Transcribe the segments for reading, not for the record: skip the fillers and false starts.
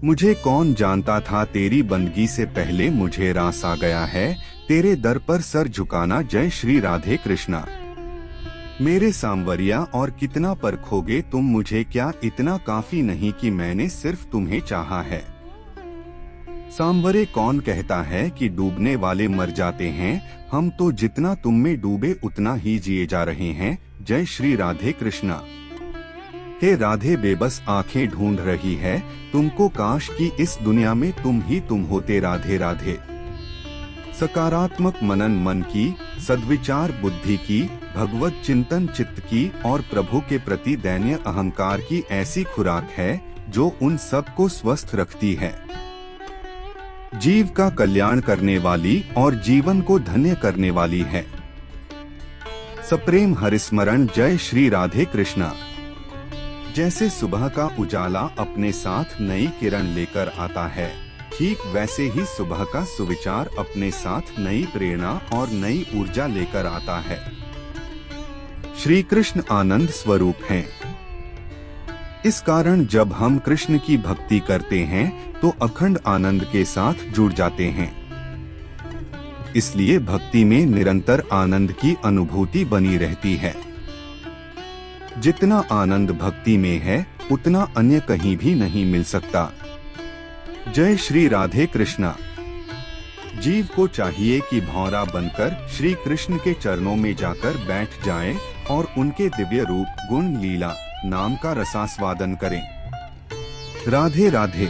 मुझे कौन जानता था तेरी बंदगी से पहले मुझे रास आ गया है, तेरे दर पर सर झुकाना। जय श्री राधे कृष्णा। मेरे सांवरिया और कितना परखोगे तुम मुझे, क्या इतना काफी नहीं कि मैंने सिर्फ तुम्हें चाहा है। सांवरे कौन कहता है कि डूबने वाले मर जाते हैं, हम तो जितना तुम में डूबे उतना ही जिए जा रहे हैं। जय श्री राधे कृष्णा। हे राधे बेबस आंखें ढूंढ रही है तुमको, काश कि इस दुनिया में तुम ही तुम होते। राधे राधे। सकारात्मक मनन मन की, सद्विचार बुद्धि की, भगवत चिंतन चित्त की और प्रभु के प्रति दैन्य अहंकार की ऐसी खुराक है जो उन सब को स्वस्थ रखती है, जीव का कल्याण करने वाली और जीवन को धन्य करने वाली है। सप्रेम हरिस्मरण। जय श्री राधे कृष्णा। जैसे सुबह का उजाला अपने साथ नई किरण लेकर आता है, ठीक वैसे ही सुबह का सुविचार अपने साथ नई प्रेरणा और नई ऊर्जा लेकर आता है। श्री कृष्ण आनंद स्वरूप हैं। इस कारण जब हम कृष्ण की भक्ति करते हैं तो अखंड आनंद के साथ जुड़ जाते हैं। इसलिए भक्ति में निरंतर आनंद की अनुभूति बनी रहती है। जितना आनंद भक्ति में है उतना अन्य कहीं भी नहीं मिल सकता। जय श्री राधे कृष्णा। जीव को चाहिए कि भौरा बनकर श्री कृष्ण के चरणों में जाकर बैठ जाए और उनके दिव्य रूप गुण लीला नाम का रसास्वादन करें। राधे राधे।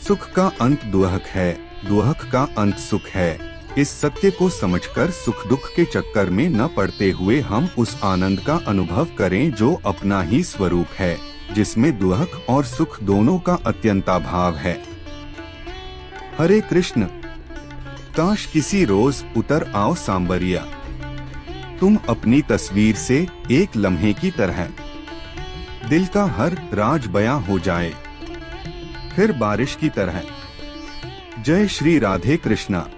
सुख का अंत दुहक है, दुहक का अंत सुख है। इस सत्य को समझकर सुख दुख के चक्कर में न पड़ते हुए हम उस आनंद का अनुभव करें जो अपना ही स्वरूप है, जिसमें दुहक और सुख दोनों का अत्यंताभाव है। हरे कृष्ण। काश किसी रोज उतर आओ सांवरिया, तुम अपनी तस्वीर से एक लम्हे की तरह, दिल का हर राज बयां हो जाए फिर बारिश की तरह। जय श्री राधे कृष्णा।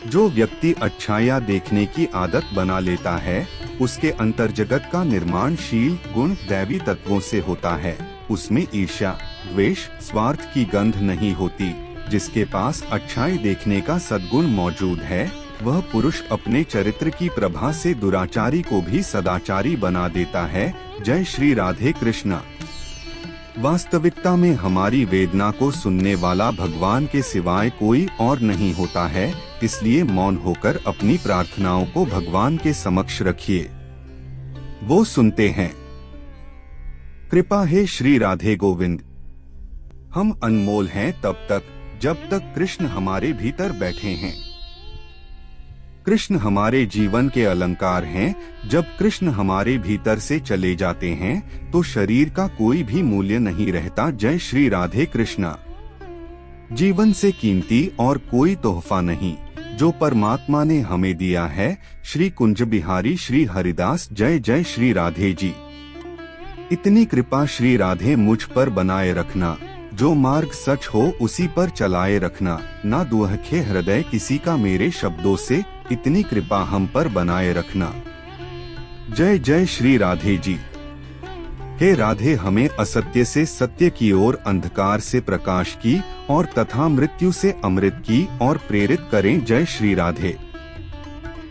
जो व्यक्ति अच्छाइयाँ देखने की आदत बना लेता है, उसके अंतर्जगत का निर्माणशील गुण दैवी तत्वों से होता है। उसमें ईर्ष्या, द्वेष, स्वार्थ की गंध नहीं होती। जिसके पास अच्छाई देखने का सद्गुण मौजूद है, वह पुरुष अपने चरित्र की प्रभा से दुराचारी को भी सदाचारी बना देता है। जय श्री राधे कृष्णा। वास्तविकता में हमारी वेदना को सुनने वाला भगवान के सिवाय कोई और नहीं होता है, इसलिए मौन होकर अपनी प्रार्थनाओं को भगवान के समक्ष रखिए, वो सुनते हैं। कृपा है श्री राधे गोविंद। हम अनमोल हैं तब तक जब तक कृष्ण हमारे भीतर बैठे हैं। कृष्ण हमारे जीवन के अलंकार हैं। जब कृष्ण हमारे भीतर से चले जाते हैं तो शरीर का कोई भी मूल्य नहीं रहता। जय श्री राधे कृष्णा। जीवन से कीमती और कोई तोहफा नहीं जो परमात्मा ने हमें दिया है। श्री कुंज बिहारी श्री हरिदास। जय जय श्री राधे जी। इतनी कृपा श्री राधे मुझ पर बनाए रखना, जो मार्ग सच हो उसी पर चलाए रखना। ना दुहखे हृदय किसी का मेरे शब्दों से, इतनी कृपा हम पर बनाए रखना। जय जय श्री राधे जी। हे राधे, हमें असत्य से सत्य की ओर, अंधकार से प्रकाश की और तथा मृत्यु से अमृत की और प्रेरित करें। जय श्री राधे।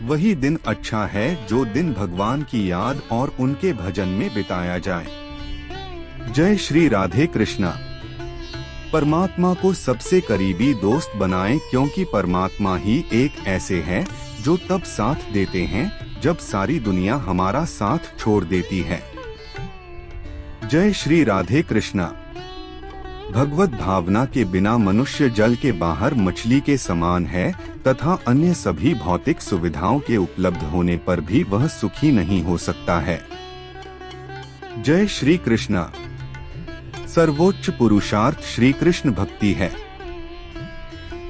वही दिन अच्छा है जो दिन भगवान की याद और उनके भजन में बिताया जाए। जय श्री राधे कृष्णा। परमात्मा को सबसे करीबी दोस्त बनाएं, क्योंकि परमात्मा ही एक ऐसे हैं जो तब साथ देते हैं जब सारी दुनिया हमारा साथ छोड़ देती है। जय श्री राधे कृष्णा। भगवत भावना के बिना मनुष्य जल के बाहर मछली के समान है तथा अन्य सभी भौतिक सुविधाओं के उपलब्ध होने पर भी वह सुखी नहीं हो सकता है। जय श्री कृष्णा। सर्वोच्च पुरुषार्थ श्री कृष्ण भक्ति है।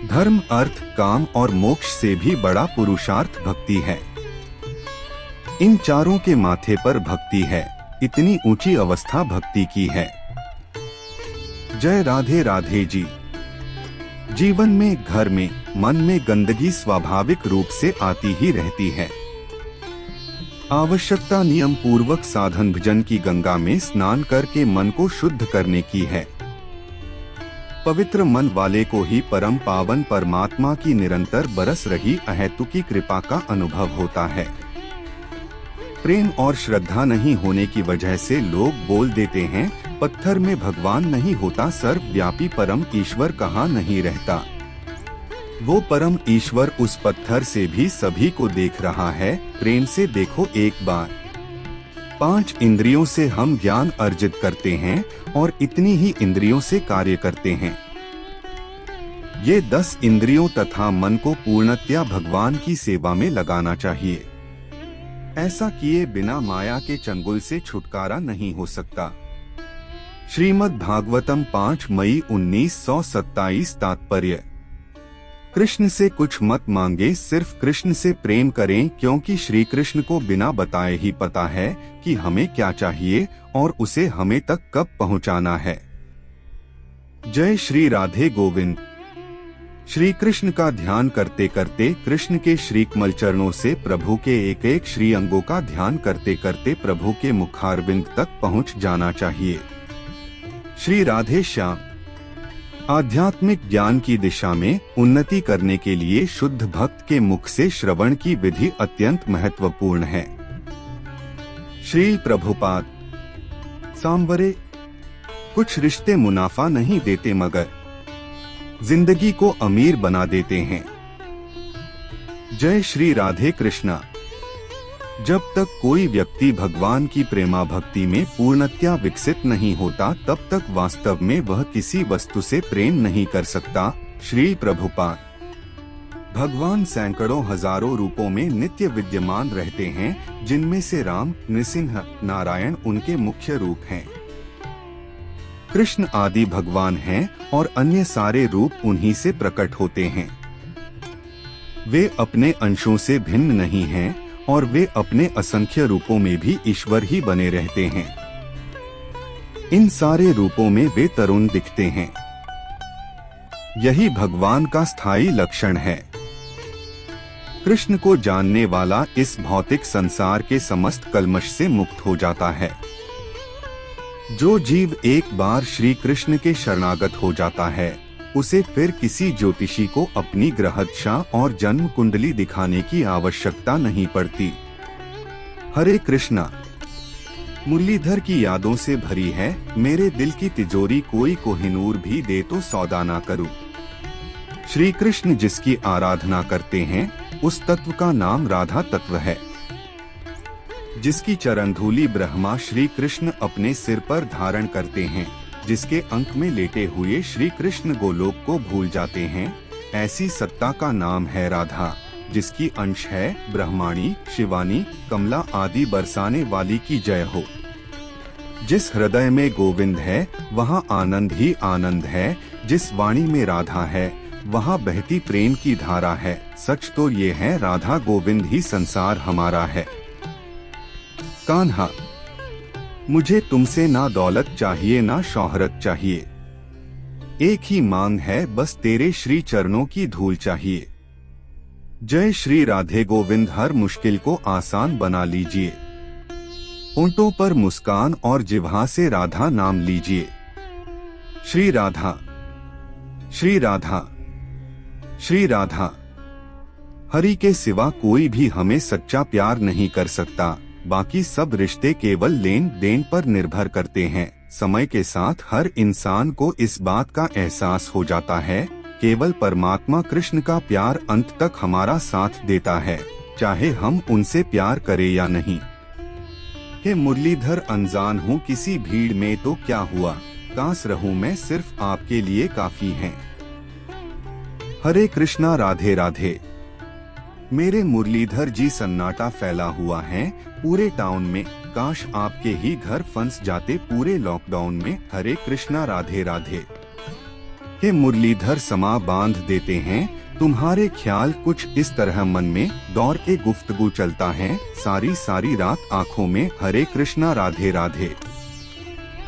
धर्म, अर्थ, काम और मोक्ष से भी बड़ा पुरुषार्थ भक्ति है। इन चारों के माथे पर भक्ति है। इतनी ऊंची अवस्था भक्ति की है। जय राधे राधे जी। जीवन में, घर में, मन में गंदगी स्वाभाविक रूप से आती ही रहती है। आवश्यकता नियम पूर्वक साधन भजन की गंगा में स्नान करके मन को शुद्ध करने की है। पवित्र मन वाले को ही परम पावन परमात्मा की निरंतर बरस रही अहेतुकी कृपा का अनुभव होता है। प्रेम और श्रद्धा नहीं होने की वजह से लोग बोल देते हैं, पत्थर में भगवान नहीं होता, सर्वव्यापी परम ईश्वर कहाँ नहीं रहता। वो परम ईश्वर उस पत्थर से भी सभी को देख रहा है। प्रेम से देखो एक बार। 5 इंद्रियों से हम ज्ञान अर्जित करते हैं और इतनी ही इंद्रियों से कार्य करते हैं। ये 10 इंद्रियों तथा मन को पूर्णतया भगवान की सेवा में लगाना चाहिए। ऐसा किए बिना माया के चंगुल से छुटकारा नहीं हो सकता। श्रीमद् भागवतम 5 मई 1927 तात्पर्य। कृष्ण से कुछ मत मांगे, सिर्फ कृष्ण से प्रेम करें, क्योंकि श्री कृष्ण को बिना बताए ही पता है कि हमें क्या चाहिए और उसे हमें तक कब पहुंचाना है। जय श्री राधे गोविंद। श्री कृष्ण का ध्यान करते करते कृष्ण के श्री कमल चरणों से प्रभु के एक एक श्री अंगों का ध्यान करते करते प्रभु के मुखारविंद तक पहुंच जाना चाहिए। श्री राधे श्याम। आध्यात्मिक ज्ञान की दिशा में उन्नति करने के लिए शुद्ध भक्त के मुख से श्रवण की विधि अत्यंत महत्वपूर्ण है। श्री प्रभुपाद। सांवरे। कुछ रिश्ते मुनाफा नहीं देते मगर जिंदगी को अमीर बना देते हैं। जय श्री राधे कृष्णा। जब तक कोई व्यक्ति भगवान की प्रेमा भक्ति में पूर्णतया विकसित नहीं होता, तब तक वास्तव में वह किसी वस्तु से प्रेम नहीं कर सकता। श्री प्रभुपाद। भगवान सैकड़ों हजारों रूपों में नित्य विद्यमान रहते हैं, जिनमें से राम, नृसिंह, नारायण उनके मुख्य रूप हैं। कृष्ण आदि भगवान हैं और अन्य सारे रूप उन्हीं से प्रकट होते हैं। वे अपने अंशों से भिन्न नहीं हैं और वे अपने असंख्य रूपों में भी ईश्वर ही बने रहते हैं। इन सारे रूपों में वे तरुण दिखते हैं। यही भगवान का स्थायी लक्षण है। कृष्ण को जानने वाला इस भौतिक संसार के समस्त कल्मश से मुक्त हो जाता है। जो जीव एक बार श्री कृष्ण के शरणागत हो जाता है, उसे फिर किसी ज्योतिषी को अपनी ग्रहदशा और जन्म कुंडली दिखाने की आवश्यकता नहीं पड़ती। हरे कृष्णा। मुरलीधर की यादों से भरी है मेरे दिल की तिजोरी, कोई कोहिनूर भी दे तो सौदा ना करूं। श्री कृष्ण जिसकी आराधना करते हैं, उस तत्व का नाम राधा तत्व है। जिसकी चरण धूलि ब्रह्मा श्री कृष्ण अपने सिर पर धारण करते हैं, जिसके अंक में लेटे हुए श्री कृष्ण गोलोक को भूल जाते हैं, ऐसी सत्ता का नाम है राधा। जिसकी अंश है ब्रह्माणी, शिवानी, कमला आदि बरसाने वाली की जय हो। जिस हृदय में गोविंद है, वहाँ आनंद ही आनंद है। जिस वाणी में राधा है, वहाँ बहती प्रेम की धारा है। सच तो ये है, राधा गोविंद ही संसार हमारा है। कान्हा। मुझे तुमसे ना दौलत चाहिए ना शोहरत चाहिए, एक ही मांग है बस तेरे श्री चरणों की धूल चाहिए। जय श्री राधे गोविंद। हर मुश्किल को आसान बना लीजिए। होंठों पर मुस्कान और जिह्वा से राधा नाम लीजिए। श्री राधा, श्री राधा, श्री राधा। हरि के सिवा कोई भी हमें सच्चा प्यार नहीं कर सकता। बाकी सब रिश्ते केवल लेन देन पर निर्भर करते हैं। समय के साथ हर इंसान को इस बात का एहसास हो जाता है, केवल परमात्मा कृष्ण का प्यार अंत तक हमारा साथ देता है, चाहे हम उनसे प्यार करें या नहीं। हे मुरलीधर, अनजान हूँ किसी भीड़ में तो क्या हुआ, कांस रहूं मैं सिर्फ आपके लिए काफी हैं। हरे कृष्णा। राधे राधे। मेरे मुरलीधर जी, सन्नाटा फैला हुआ है पूरे टाउन में। काश आपके ही घर फंस जाते पूरे लॉकडाउन में। हरे कृष्णा। राधे राधे। हे मुरलीधर, समा बांध देते हैं तुम्हारे ख्याल कुछ इस तरह मन में दौड़ के गुफ्तगू चलता है सारी सारी रात आंखों में। हरे कृष्णा। राधे राधे।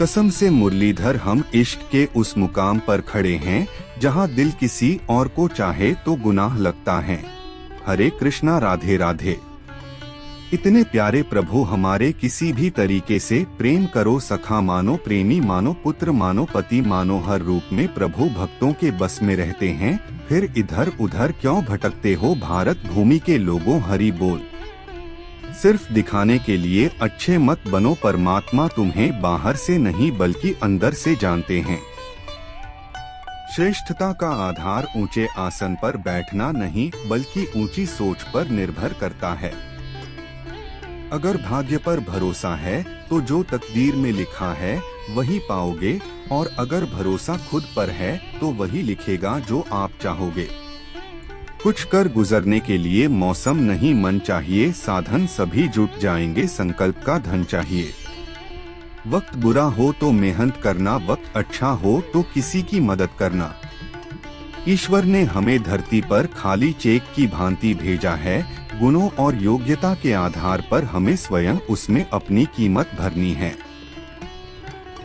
कसम से मुरलीधर, हम इश्क के उस मुकाम पर खड़े हैं जहां दिल किसी और को चाहे तो गुनाह लगता है। हरे कृष्णा। राधे राधे। इतने प्यारे प्रभु हमारे किसी भी तरीके से प्रेम करो, सखा मानो, प्रेमी मानो, पुत्र मानो, पति मानो, हर रूप में प्रभु भक्तों के बस में रहते हैं। फिर इधर उधर क्यों भटकते हो भारत भूमि के लोगों, हरि बोल। सिर्फ दिखाने के लिए अच्छे मत बनो, परमात्मा तुम्हें बाहर से नहीं बल्कि अंदर से जानते हैं। श्रेष्ठता का आधार ऊंचे आसन पर बैठना नहीं बल्कि ऊंची सोच पर निर्भर करता है। अगर भाग्य पर भरोसा है तो जो तकदीर में लिखा है वही पाओगे, और अगर भरोसा खुद पर है तो वही लिखेगा जो आप चाहोगे। कुछ कर गुजरने के लिए मौसम नहीं मन चाहिए, साधन सभी जुट जाएंगे, संकल्प का धन चाहिए। वक्त बुरा हो तो मेहनत करना, वक्त अच्छा हो तो किसी की मदद करना। ईश्वर ने हमें धरती पर खाली चेक की भांति भेजा है, गुणों और योग्यता के आधार पर हमें स्वयं उसमें अपनी कीमत भरनी है।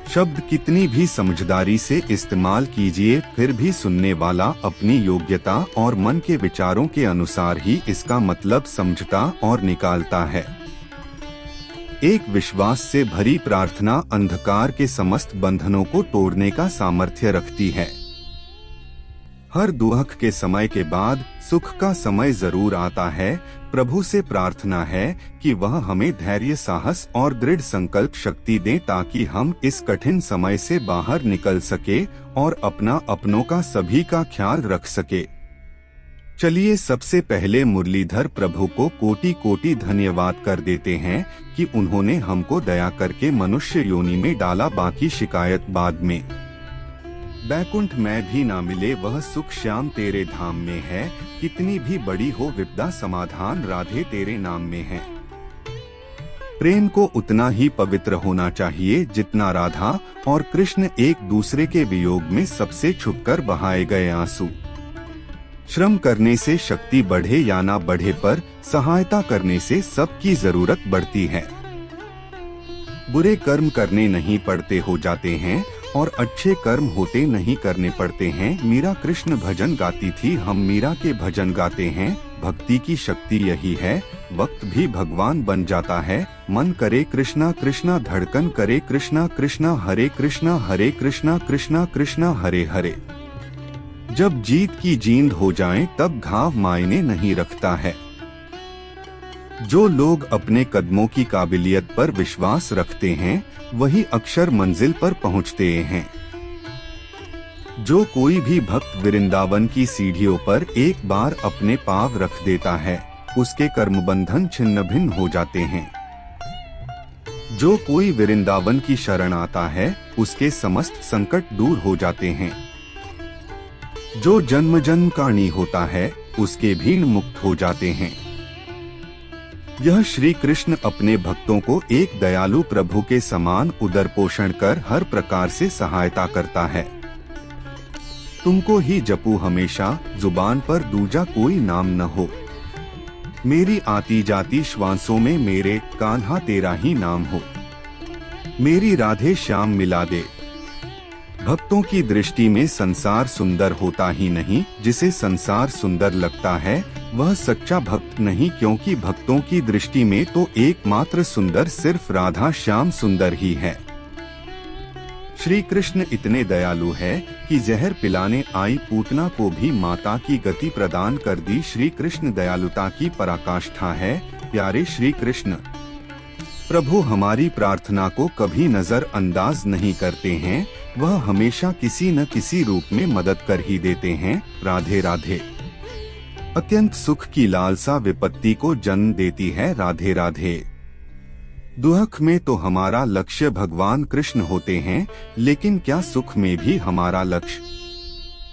शब्द कितनी भी समझदारी से इस्तेमाल कीजिए, फिर भी सुनने वाला अपनी योग्यता और मन के विचारों के अनुसार ही इसका मतलब समझता और निकालता है। एक विश्वास से भरी प्रार्थना अंधकार के समस्त बंधनों को तोड़ने का सामर्थ्य रखती है। हर दुख के समय के बाद सुख का समय जरूर आता है। प्रभु से प्रार्थना है कि वह हमें धैर्य, साहस और दृढ़ संकल्प शक्ति दें ताकि हम इस कठिन समय से बाहर निकल सके और अपनों का सभी का ख्याल रख सके। चलिए सबसे पहले मुरलीधर प्रभु को कोटि कोटि धन्यवाद कर देते हैं कि उन्होंने हमको दया करके मनुष्य योनि में डाला, बाकी शिकायत बाद में। बैकुंठ में भी ना मिले वह सुख, श्याम तेरे धाम में है। कितनी भी बड़ी हो विपदा, समाधान राधे तेरे नाम में है। प्रेम को उतना ही पवित्र होना चाहिए जितना राधा और कृष्ण एक दूसरे के वियोग में सबसे छुपकर बहाए गए आंसू। श्रम करने से शक्ति बढ़े या ना बढ़े, पर सहायता करने से सबकी जरूरत बढ़ती है। बुरे कर्म करने नहीं पड़ते हो जाते हैं और अच्छे कर्म होते नहीं करने पड़ते हैं। मीरा कृष्ण भजन गाती थी, हम मीरा के भजन गाते हैं। भक्ति की शक्ति यही है, वक्त भी भगवान बन जाता है। मन करे कृष्णा कृष्णा, धड़कन करे कृष्णा कृष्णा, हरे कृष्णा कृष्णा कृष्णा हरे हरे। जब जीत की जींद हो जाए तब घाव मायने नहीं रखता है। जो लोग अपने कदमों की काबिलियत पर विश्वास रखते हैं वही अक्षर मंजिल पर पहुंचते हैं। जो कोई भी भक्त वृंदावन की सीढ़ियों पर एक बार अपने पांव रख देता है उसके कर्म बंधन छिन्न भिन्न हो जाते हैं। जो कोई वृंदावन की शरण आता है उसके समस्त संकट दूर हो जाते हैं। जो जन्म जन्म का ऋणी होता है उसके भी मुक्त हो जाते हैं। यह श्री कृष्ण अपने भक्तों को एक दयालु प्रभु के समान उदर पोषण कर हर प्रकार से सहायता करता है। तुमको ही जपू हमेशा, जुबान पर दूजा कोई नाम न हो। मेरी आती जाती श्वासों में मेरे कान्हा तेरा ही नाम हो। मेरी राधे श्याम मिला दे। भक्तों की दृष्टि में संसार सुंदर होता ही नहीं, जिसे संसार सुंदर लगता है वह सच्चा भक्त नहीं, क्योंकि भक्तों की दृष्टि में तो एकमात्र सुंदर सिर्फ राधा श्याम सुंदर ही है। श्री कृष्ण इतने दयालु है कि जहर पिलाने आई पूतना को भी माता की गति प्रदान कर दी। श्री कृष्ण दयालुता की पराकाष्ठा है। प्यारे श्री कृष्ण प्रभु हमारी प्रार्थना को कभी नजरअंदाज नहीं करते हैं, वह हमेशा किसी न किसी रूप में मदद कर ही देते हैं। राधे राधे। अत्यंत सुख की लालसा विपत्ति को जन्म देती है। राधे राधे। दुख में तो हमारा लक्ष्य भगवान कृष्ण होते हैं, लेकिन क्या सुख में भी हमारा लक्ष्य